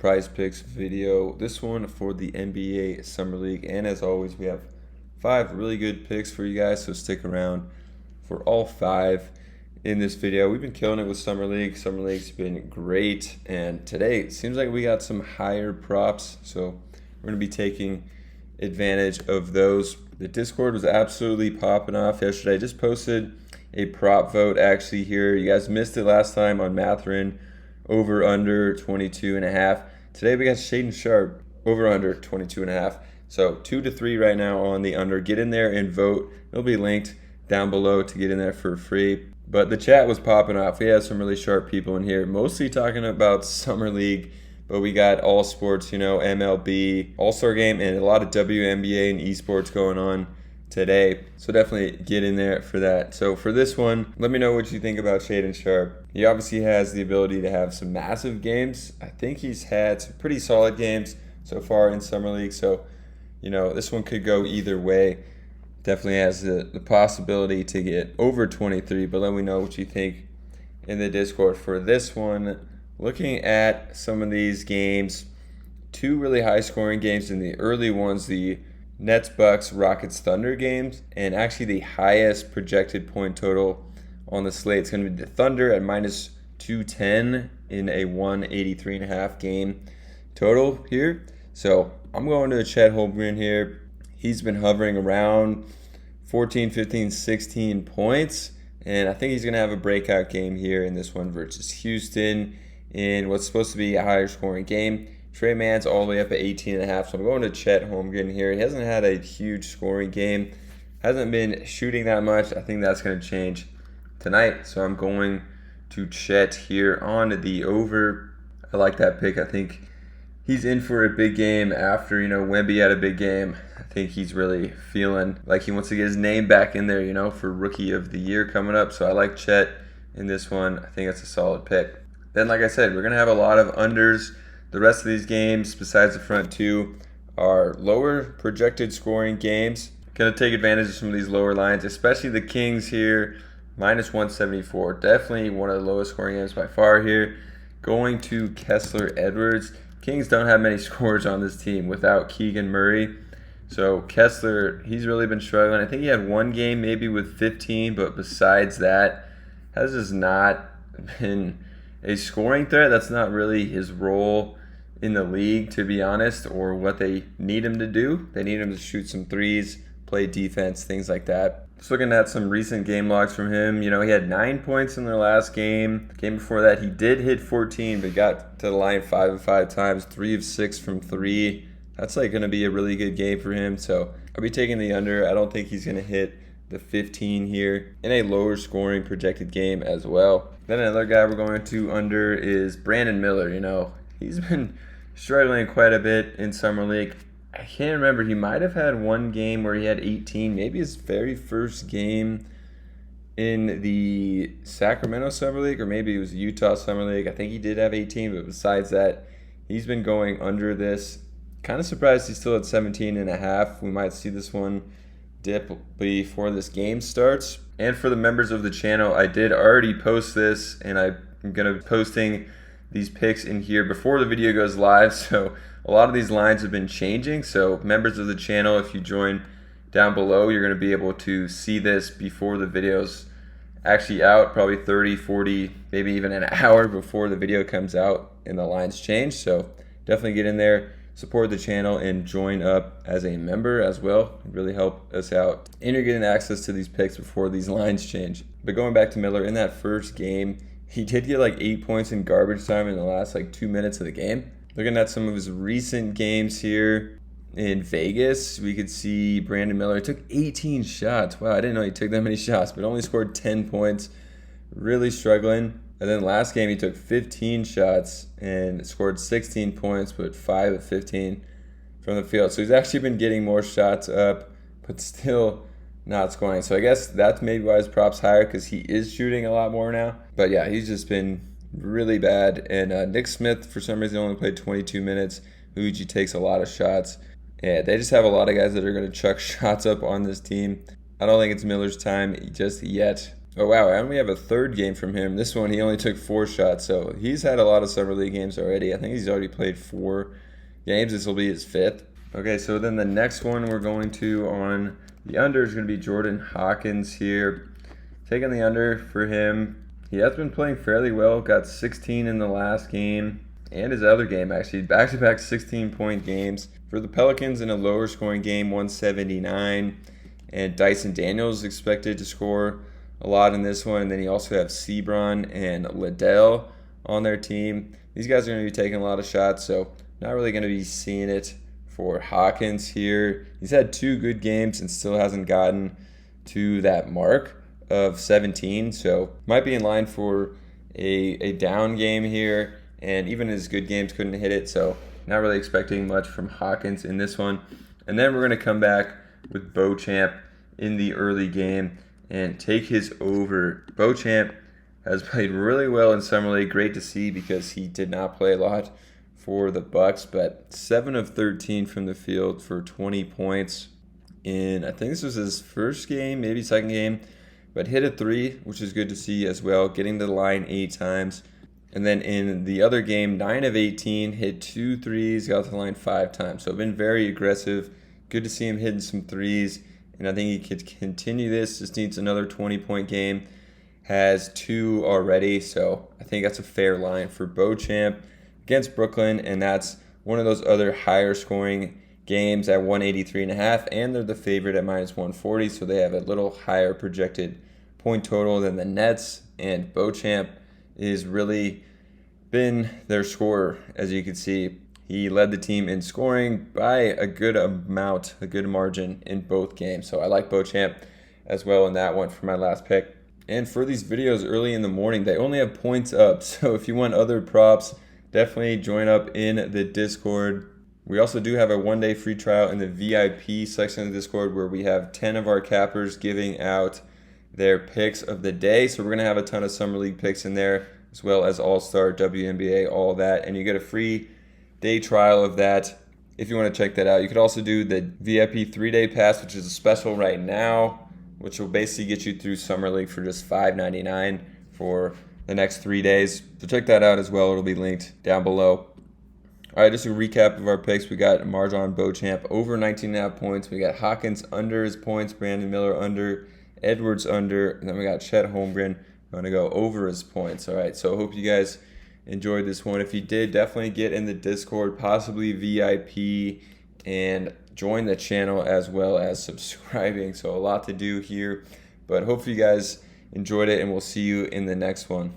Prizepicks video. This one for the NBA Summer League. And as always, we have 5 really good picks for you guys, so stick around for all 5 in this video. We've been killing it with Summer League. Summer League's been great, and today it seems like we got some higher props, so we're going to be taking advantage of those. The Discord was absolutely popping off yesterday. I just posted a prop vote actually here. You guys missed it last time on Matherin, over under 22.5. Today we got Shaden Sharp, over under 22.5. So 2 to 3 right now on the under. Get in there and vote. It'll be linked down below to get in there for free. But the chat was popping off. We had some really sharp people in here, mostly talking about Summer League, but we got all sports, MLB, All-Star Game, and a lot of WNBA and esports going on today. So definitely get in there for that. So for this one, let me know what you think about Shaden Sharp. He obviously has the ability to have some massive games. I think he's had some pretty solid games so far in Summer League. So, this one could go either way. Definitely has the possibility to get over 23, but let me know what you think in the Discord for this one. Looking at some of these games, 2 really high scoring games in the early ones, the Nets, Bucks, Rockets, Thunder games, and actually the highest projected point total on the slate. It's going to be the Thunder at minus 210 in a 183.5 game total here. So I'm going to Chet Holmgren here. He's been hovering around 14, 15, 16 points, and I think he's going to have a breakout game here in this one versus Houston in what's supposed to be a higher scoring game. Trey Mann's all the way up at 18.5, so I'm going to Chet Holmgren here. He hasn't had a huge scoring game, hasn't been shooting that much. I think that's going to change tonight, so I'm going to Chet here on the over. I like that pick. I think he's in for a big game after, Wemby had a big game. I think he's really feeling like he wants to get his name back in there, for Rookie of the Year coming up. So I like Chet in this one. I think it's a solid pick. Then, like I said, we're going to have a lot of unders. The rest of these games, besides the front 2, are lower projected scoring games. Going to take advantage of some of these lower lines, especially the Kings here, minus 174. Definitely one of the lowest scoring games by far here. Going to Kessler Edwards. Kings don't have many scorers on this team without Keegan Murray. So Kessler, he's really been struggling. I think he had one game maybe with 15, but besides that, has just not been a scoring threat. That's not really his role in the league, to be honest, or what they need him to do. They need him to shoot some threes, play defense, things like that. Just looking at some recent game logs from him, he had 9 points in their last game. The game before that, he did hit 14, but got to the line 5 of 5 times, 3 of 6 from 3. That's going to be a really good game for him. So I'll be taking the under. I don't think he's going to hit the 15 here in a lower scoring projected game as well. Then another guy we're going to under is Brandon Miller. He's been struggling quite a bit in Summer League. I can't remember. He might have had one game where he had 18, maybe his very first game in the Sacramento Summer League, or maybe it was Utah Summer League. I think he did have 18, but besides that, he's been going under this. Kind of surprised he's still at 17.5. We might see this one dip before this game starts. And for the members of the channel, I did already post this, and I'm going to be posting these picks in here before the video goes live. So a lot of these lines have been changing. So members of the channel, if you join down below, you're going to be able to see this before the video's actually out, probably 30, 40, maybe even an hour before the video comes out and the lines change. So definitely get in there, support the channel, and join up as a member as well. It really help us out. And you're getting access to these picks before these lines change. But going back to Miller, in that first game, he did get 8 points in garbage time in the last 2 minutes of the game. Looking at some of his recent games here in Vegas, we could see Brandon Miller took 18 shots. Wow, I didn't know he took that many shots, but only scored 10 points. Really struggling. And then last game, he took 15 shots and scored 16 points, but 5 of 15 from the field. So he's actually been getting more shots up, but still not scoring. So I guess that's maybe why his prop's higher, because he is shooting a lot more now. But yeah, he's just been really bad. And Nick Smith, for some reason, only played 22 minutes. Uji takes a lot of shots. Yeah, they just have a lot of guys that are going to chuck shots up on this team. I don't think it's Miller's time just yet. Oh wow, and we have a third game from him. This one he only took 4 shots, so he's had a lot of summer league games already. I think he's already played 4 games. This will be his 5th. Okay, so then the next one we're going to on the under is going to be Jordan Hawkins here. Taking the under for him. He has been playing fairly well. Got 16 in the last game and his other game actually. Back-to-back 16-point games. For the Pelicans in a lower scoring game, 179. And Dyson Daniels is expected to score a lot in this one. And then you also have Sebron and Liddell on their team. These guys are going to be taking a lot of shots, so not really going to be seeing it for Hawkins here. He's had 2 good games and still hasn't gotten to that mark of 17, so might be in line for a down game here, and even his good games couldn't hit it, so not really expecting much from Hawkins in this one. And then we're going to come back with Beauchamp in the early game and take his over. Beauchamp has played really well in Summer League. Great to see because he did not play a lot for the Bucks, but 7 of 13 from the field for 20 points in, I think this was his first game, maybe second game, but hit a 3, which is good to see as well, getting to the line 8 times. And then in the other game, 9 of 18, hit 2 threes, got to the line 5 times. So been very aggressive. Good to see him hitting some threes, and I think he could continue this. Just needs another 20-point game. Has 2 already, so I think that's a fair line for Beauchamp against Brooklyn, and that's one of those other higher scoring games at 183.5, and they're the favorite at minus 140, so they have a little higher projected point total than the Nets, and Beauchamp is really been their scorer. As you can see, he led the team in scoring by a good amount, a good margin in both games, so I like Beauchamp as well in that one for my last pick. And for these videos early in the morning, they only have points up, so if you want other props, definitely join up in the Discord. We also do have a 1-day free trial in the VIP section of the Discord where we have 10 of our cappers giving out their picks of the day. So we're going to have a ton of Summer League picks in there, as well as All-Star, WNBA, all that. And you get a free day trial of that if you want to check that out. You could also do the VIP 3-day pass, which is a special right now, which will basically get you through Summer League for just $5.99 for the next 3 days. So check that out as well. It'll be linked down below. All right, just a recap of our picks. We got Marjon Beauchamp over 19.5 points. We got Hawkins under his points, Brandon Miller under, Edwards under, and then we got Chet Holmgren going to go over his points. All right, so I hope you guys enjoyed this one. If you did, definitely get in the Discord, possibly VIP, and join the channel as well as subscribing. So a lot to do here, but hopefully you guys enjoyed it, and we'll see you in the next one.